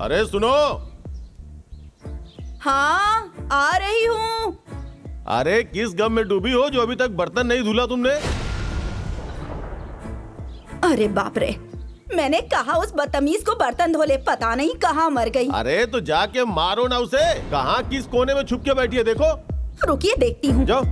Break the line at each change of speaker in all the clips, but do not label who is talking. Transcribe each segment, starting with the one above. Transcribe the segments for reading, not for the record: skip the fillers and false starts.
अरे सुनो।
हाँ आ रही हूँ।
अरे किस गम में डूबी हो जो अभी तक बर्तन नहीं धुला तुमने?
अरे बाप रे, मैंने कहा उस बदतमीज को बर्तन धो ले, पता नहीं कहाँ मर गई।
अरे तो जाके मारो ना उसे। कहाँ किस कोने में छुप के बैठी है देखो।
रुकिए देखती हूँ।
जाओ।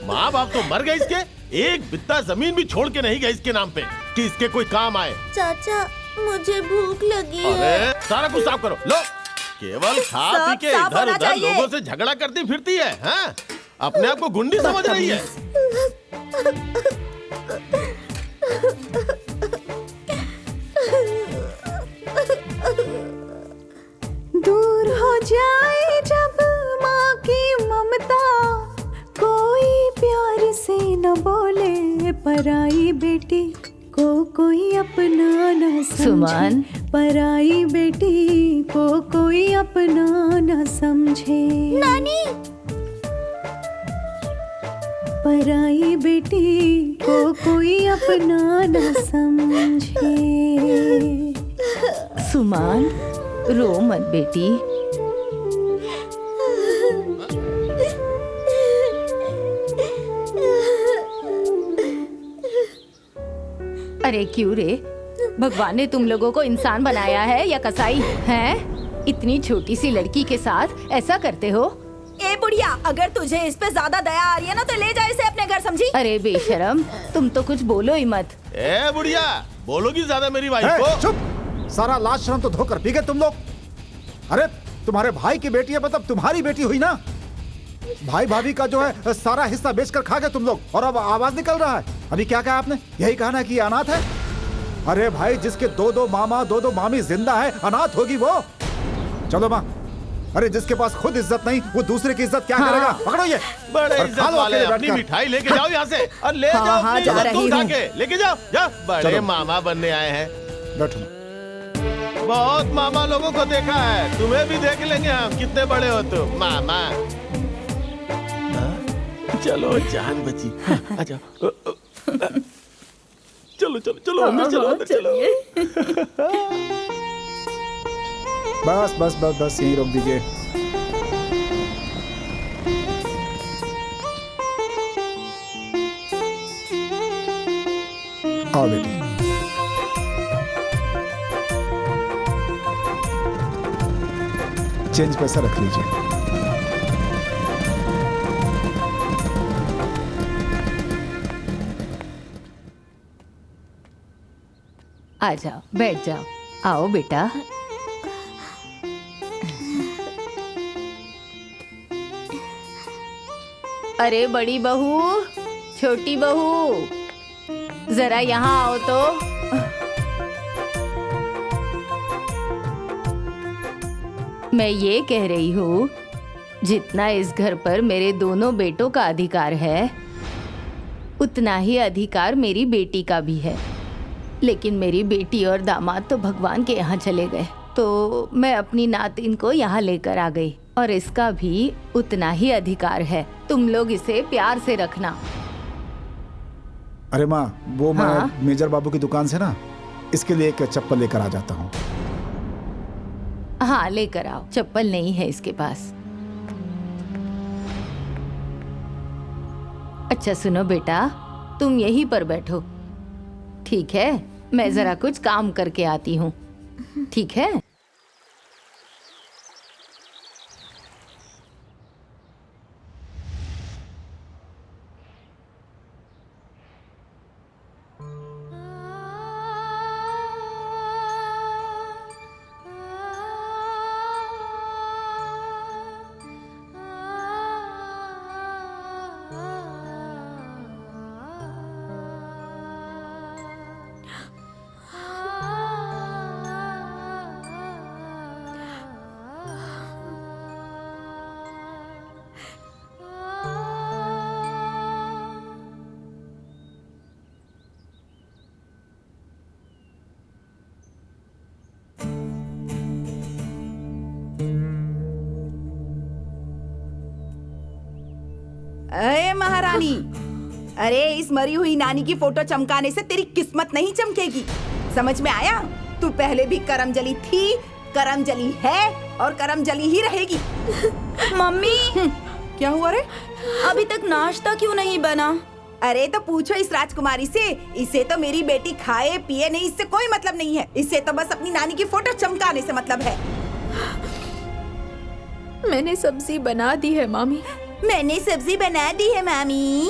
माँ बाप तो मर गए इसके, एक बित्ता जमीन भी छोड़ के नहीं गए इसके नाम पे कि इसके कोई काम आए।
चाचा मुझे भूख लगी है।
अरे सारा कुछ साफ करो। लो, केवल खा पी के इधर उधर लोगों से झगड़ा करती फिरती है। हाँ? अपने आप को गुंडी समझ रही है।
दूर हो जाए जब माँ की ममता, कोई प्यार से न बोले, पराई बेटी को कोई अपना न
सुमन।
समझे, पराई बेटी को कोई अपना न समझे। नानी, पराई बेटी को कोई अपना न समझे।
सुमन, रो मत बेटी। अरे क्यों रे, भगवान ने तुम लोगों को इंसान बनाया है या कसाई हैं? इतनी छोटी सी लड़की के साथ ऐसा करते हो?
ए बुढ़िया, अगर तुझे इस पे ज्यादा दया आ रही है ना तो ले जा इसे अपने घर, समझी?
अरे बेशरम, तुम तो कुछ बोलो ही मत।
ए बुढ़िया, बोलोगी ज्यादा मेरी वाइफ को?
चुप! सारा लाज शर्म तो धोकर पी गए तुम लोग। अरे तुम्हारे भाई की बेटी है, मतलब तुम्हारी बेटी हुई ना। भाई भाभी का जो है सारा हिस्सा बेचकर खा गए तुम लोग, और अब आवाज निकल रहा है। अभी क्या कहा आपने? यही कहा ना कि अनाथ है। अरे भाई, जिसके दो दो मामा दो दो मामी जिंदा है, अनाथ होगी वो? चलो माँ। अरे जिसके पास खुद इज्जत नहीं, वो दूसरे की इज्जत क्या करेगा? पकड़ो ये।
बड़े
और
इज्जत
खा लो
वाले,
अकेले
अपनी
बैठकर।
मिठाई लेके जाओ यहाँ से और ले
हाँ,
जाओ
हाँ,
अपनी
जा
इज्जत
रही
उठा
हूँ।
के लेके जाओ। जा, बड़े
चलो।
मामा बनने आए हैं।
बैठो।
बहुत मामा लोगों को देखा है, तुम्हें भी देख लेंगे हम, कितने बड़े हो तुम मामा। चलो जान बची, आ जाओ। चलो चलो चलो अंदर चलो, अंदर चलो।
बस बस बस बस, यहीं रोक दीजिए। आओ बेटी। चेंज पैसा रख लीजिए।
आ जाओ, बैठ जाओ। आओ बेटा। अरे बड़ी बहू, छोटी बहू, जरा यहाँ आओ तो। मैं ये कह रही हूँ, जितना इस घर पर मेरे दोनों बेटों का अधिकार है, उतना ही अधिकार मेरी बेटी का भी है। लेकिन मेरी बेटी और दामाद तो भगवान के यहाँ चले गए, तो मैं अपनी नातिन को यहाँ लेकर आ गई, और इसका भी उतना ही अधिकार है। तुम लोग इसे प्यार से रखना।
अरे माँ, वो मैं
हाँ?
मेजर बाबू की दुकान से ना इसके लिए एक चप्पल लेकर आ जाता हूँ।
हाँ लेकर आओ, चप्पल नहीं है इसके पास। अच्छा सुनो बेटा, तुम यहीं पर बैठो, ठीक है? मैं जरा कुछ काम करके आती हूँ, ठीक है?
अरे महारानी, अरे इस मरी हुई नानी की फोटो चमकाने से तेरी किस्मत नहीं चमकेगी। समझ में आया? तू पहले भी करमजली थी, करमजली है और करमजली ही रहेगी।
मम्मी
क्या हुआ रे?
अभी तक नाश्ता क्यों नहीं बना?
अरे तो पूछो इस राजकुमारी से। इसे तो मेरी बेटी खाए पिए नहीं, इससे कोई मतलब नहीं है। इसे तो बस अपनी नानी की फोटो चमकाने से मतलब है।
मैंने सब्जी बना दी है मामी।
मैंने सब्जी बना दी है मामी।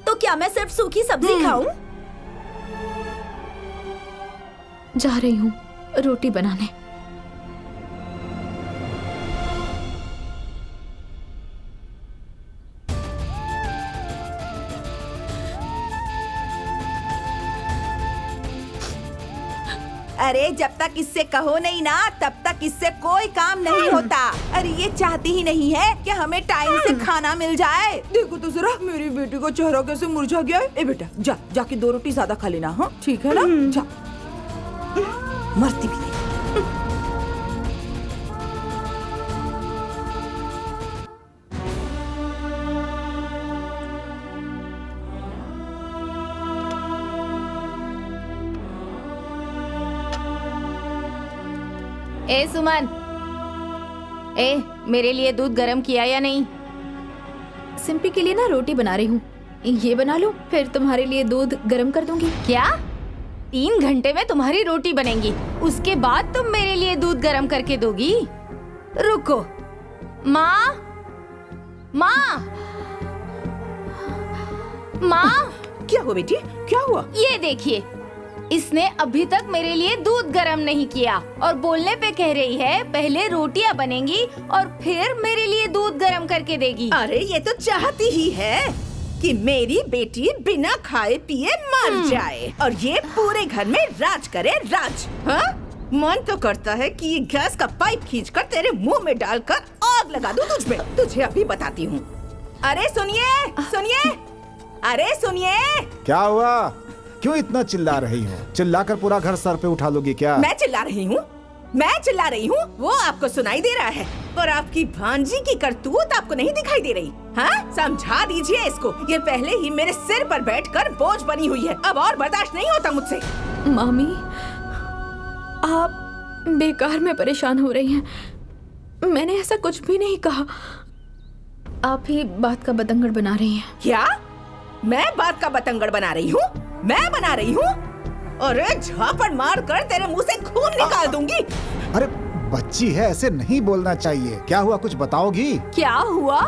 तो क्या मैं सिर्फ सूखी सब्जी खाऊं? जा रही हूँ रोटी बनाने।
अरे जब तक इससे कहो नहीं ना, तब तक इससे कोई काम नहीं होता। अरे ये चाहती ही नहीं है कि हमें टाइम से खाना मिल जाए। देखो तो जरा मेरी बेटी का चेहरा कैसे मुरझा गया है। ए बेटा जा, जाके 2 रोटी ज्यादा खा लेना। हाँ ठीक है ना? जा, मरती भी नहीं।
ए सुमन, ए मेरे लिए दूध गरम किया या नहीं?
सिंपी के लिए ना रोटी बना रही हूँ। ये बना लो, फिर तुम्हारे लिए दूध गरम कर दूंगी।
क्या 3 घंटे में तुम्हारी रोटी बनेगी, उसके बाद तुम मेरे लिए दूध गरम करके दोगी? रुको। माँ, माँ, माँ,
क्या हुआ बेटी? क्या हुआ?
ये देखिए, इसने अभी तक मेरे लिए दूध गरम नहीं किया और बोलने पे कह रही है पहले रोटियां बनेंगी और फिर मेरे लिए दूध गरम करके देगी।
अरे ये तो चाहती ही है कि मेरी बेटी बिना खाए पिए मर जाए और ये पूरे घर में राज करे, राज। हाँ? मन तो करता है कि ये गैस का पाइप खींचकर तेरे मुंह में डालकर आग लगा दूं तुझमें। तुझे अभी बताती हूँ। अरे सुनिए, सुनिए, अरे सुनिए।
क्या हुआ? क्यों इतना चिल्ला रही हो? चिल्लाकर पूरा घर सर पे उठा लोगी क्या?
मैं चिल्ला रही हूँ? मैं चिल्ला रही हूँ? वो आपको सुनाई दे रहा है और आपकी भांजी की करतूत आपको नहीं दिखाई दे रही। हाँ? समझा दीजिए इसको। ये पहले ही मेरे सिर पर बैठकर बोझ बनी हुई है। अब और बर्दाश्त नहीं होता मुझसे।
मामी, आप बेकार में परेशान हो रही हैं। मैंने ऐसा कुछ भी नहीं कहा। आप ही बात का बतंगड़ बना रही हैं।
क्या? मैं बात का बतंगड़ बना रही हूँ? मैं बना रही हूँ? अरे झापड़ मार कर तेरे मुंह से खून निकाल दूंगी।
अरे बच्ची है, ऐसे नहीं बोलना चाहिए। क्या हुआ, कुछ बताओगी?
क्या हुआ?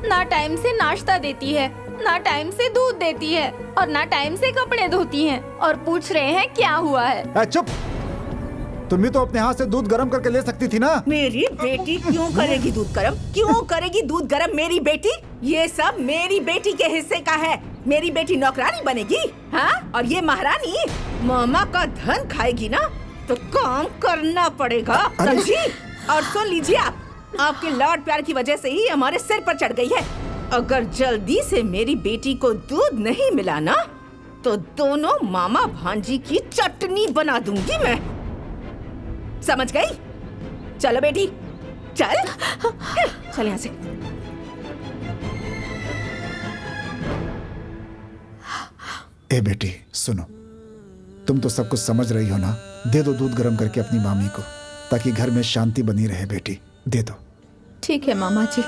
ना टाइम से नाश्ता देती है, ना टाइम से दूध देती है और ना टाइम से कपड़े धोती है और पूछ रहे हैं क्या हुआ है।
चुप। तुम भी तो अपने हाथ से दूध गर्म करके ले सकती थी ना।
मेरी बेटी क्यों करेगी दूध गरम? क्यों करेगी दूध गरम मेरी बेटी? ये सब मेरी बेटी के हिस्से का है। मेरी बेटी नौकरानी बनेगी? हाँ? और ये महारानी मामा का धन खाएगी ना, तो काम करना पड़ेगा, समझी? और सुन लीजिए आप, आपके लाड प्यार की वजह से ही हमारे सिर पर चढ़ गई है। अगर जल्दी से मेरी बेटी को दूध नहीं मिला ना, तो दोनों मामा भांजी की चटनी बना दूंगी मैं। समझ गई? चलो बेटी, चल चल यहाँ से।
ए बेटी सुनो, तुम तो सब कुछ समझ रही हो ना। दे दो दूध गर्म करके अपनी मामी को, ताकि घर में शांति बनी रहे। बेटी दे दो।
ठीक है मामा जी।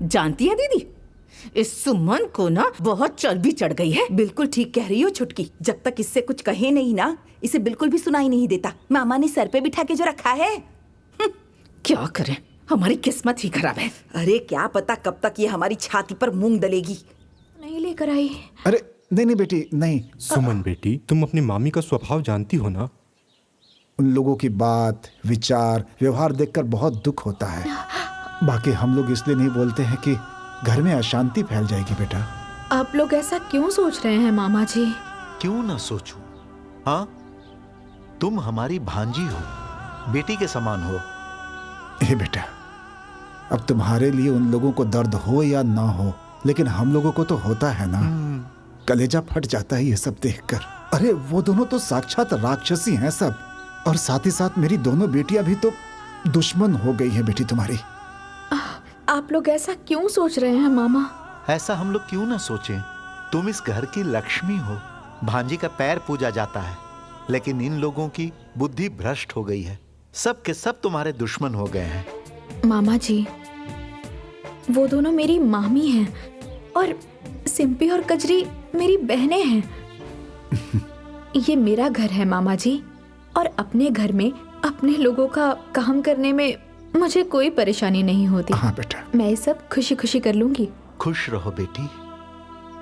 जानती है दीदी, इस सुमन को ना बहुत चर्बी चढ़ गई है। बिल्कुल ठीक कह रही हो छुटकी। जब तक इससे कुछ कहे नहीं ना, इसे बिल्कुल भी सुनाई नहीं देता। मामा ने सर पे बिठा के जो रखा है। क्या करें, हमारी किस्मत ही खराब है। अरे क्या पता कब तक ये हमारी छाती पर मूंग दलेगी।
नहीं लेकर आई।
अरे नहीं नहीं बेटी, नहीं।
सुमन बेटी, तुम अपनी मामी का स्वभाव जानती हो ना।
उन लोगों की बात, विचार, व्यवहार देखकर बहुत दुख होता है। बाकी हम लोग इसलिए नहीं बोलते हैं कि घर में अशांति फैल जाएगी बेटा।
आप लोग ऐसा क्यों सोच रहे हैं मामा जी?
क्यों ना सोचूं? हाँ, तुम हमारी भांजी हो, बेटी के समान हो।
हे बेटा, अब तुम्हारे लिए उन लोगों को दर्द हो या ना हो, लेकिन हम लोगों को तो होता है ना। कलेजा फट जाता है ये सब देखकर। अरे वो दोनों तो साक्षात राक्षसी हैं सब, और साथ ही साथ मेरी दोनों बेटियां भी तो दुश्मन हो गई हैं बेटी तुम्हारी।
आप लोग ऐसा क्यों सोच रहे हैं मामा?
ऐसा हम लोग क्यों ना सोचें? तुम इस घर की लक्ष्मी हो, भांजी का पैर पूजा जाता है, लेकिन इन लोगों की बुद्धि भ्रष्ट हो गई है। सब के सब तुम्हारे दुश्मन हो गए हैं।
मामा जी, वो दोनों मेरी मामी हैं और सिंपी और कजरी मेरी बहनें हैं। ये मेरा घर है मामा जी, और अपने घर में अपने लोगों का काम करने में मुझे कोई परेशानी नहीं होती।
हाँ बेटा,
मैं सब खुशी खुशी कर लूंगी।
खुश रहो बेटी,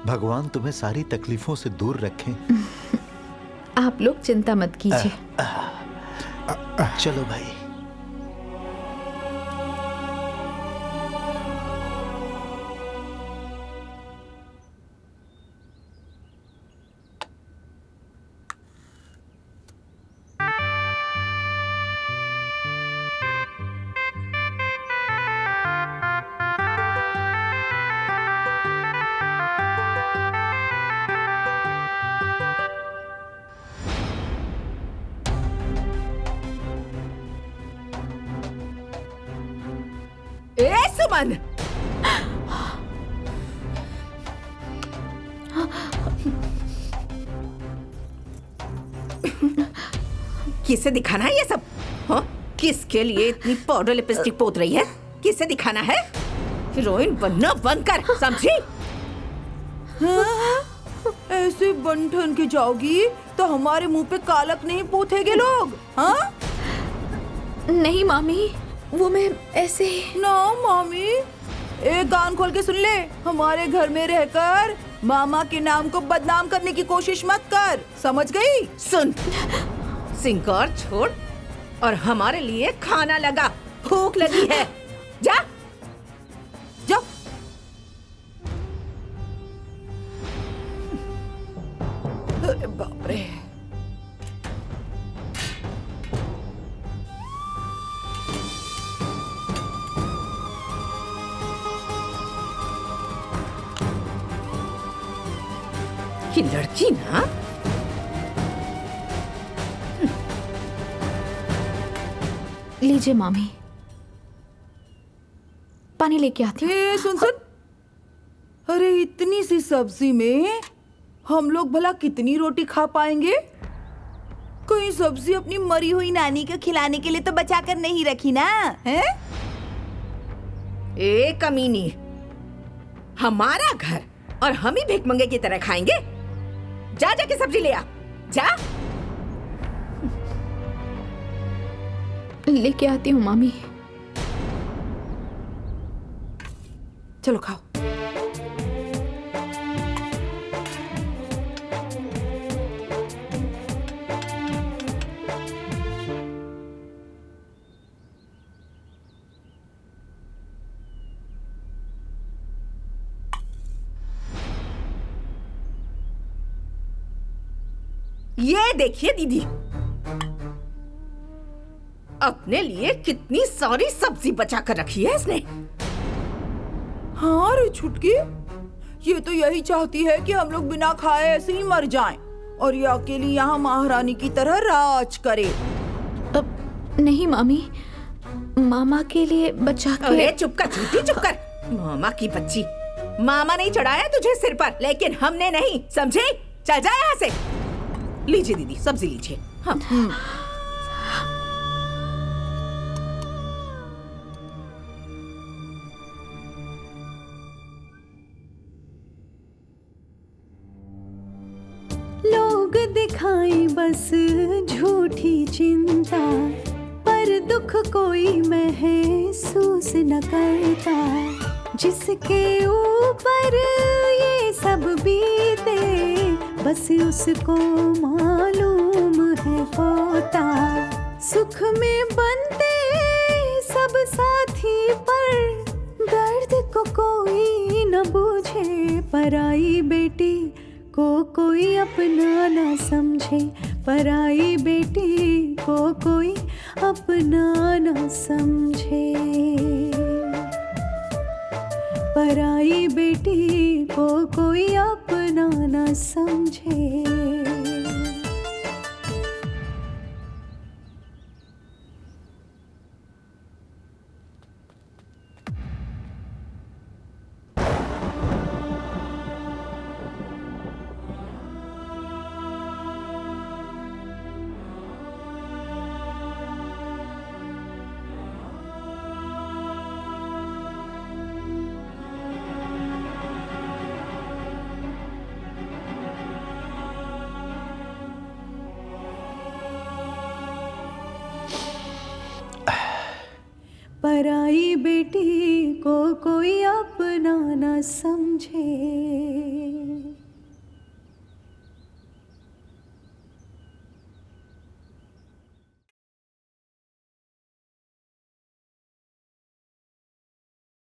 भगवान तुम्हें सारी तकलीफों से दूर रखें।
आप लोग चिंता मत कीजिए।
चलो भाई।
ए सुमन, किसे दिखाना है ये सब? हाँ? किसके लिए इतनी पाउडर लिपस्टिक पोत रही है? किसे दिखाना है? हीरोइन बनना बंद कर, समझी?
ऐसे बन ठन के जाओगी तो हमारे मुंह पे कालक नहीं पोतेंगे लोग। हाँ?
नहीं मामी, वो मैं ऐसे ही।
ना मामी, एक कान खोल के सुन ले, हमारे घर में रहकर मामा के नाम को बदनाम करने की कोशिश मत कर, समझ गई?
सुन, सिंगार छोड़ और हमारे लिए खाना लगा, भूख लगी है। जा
जाओ। अरे बाप रे।
ये लड़की ना,
लीजिए मामी, पानी लेके आती हूँ।
ए, सुन सुन, अरे इतनी सी सब्जी में हम लोग भला कितनी रोटी खा पाएंगे? कोई सब्जी अपनी मरी हुई नानी को खिलाने के लिए तो बचा कर नहीं रखी ना, है?
ए कमीनी, हमारा घर और हम ही भिखमंगे की तरह खाएंगे? जा जाके सब्जी ले आ, जा।
लेके आती हूँ मामी।
चलो खाओ।
ये देखिए दीदी, अपने लिए कितनी सारी सब्जी बचा कर रखी है इसने।
हाँ रे छुटकी, ये तो यही चाहती है कि हम लोग बिना खाए ऐसे ही मर जाएं और ये अकेली यहाँ महारानी की तरह राज करे।
अब नहीं मामी, मामा के लिए बचा के।
अरे चुप कर झूठी, चुप कर। मामा की बच्ची, मामा नहीं चढ़ाया तुझे सिर पर, लेकिन हमने नहीं, समझे? चल जा यहाँ से। लीजिए दीदी, सब्जी लीजिए। हाँ।
लोग दिखाएं बस झूठी चिंता, पर दुख कोई महसूस न करता। जिसके ऊपर ये सब बीते बस उसको मालूम है होता। सुख में बनते सब साथी पर दर्द को कोई न बूझे। पराई बेटी को कोई अपना न समझे। पराई बेटी को कोई अपना न समझे। पराई बेटी को कोई अपना न समझे। पराई बेटी को कोई अपना न समझे।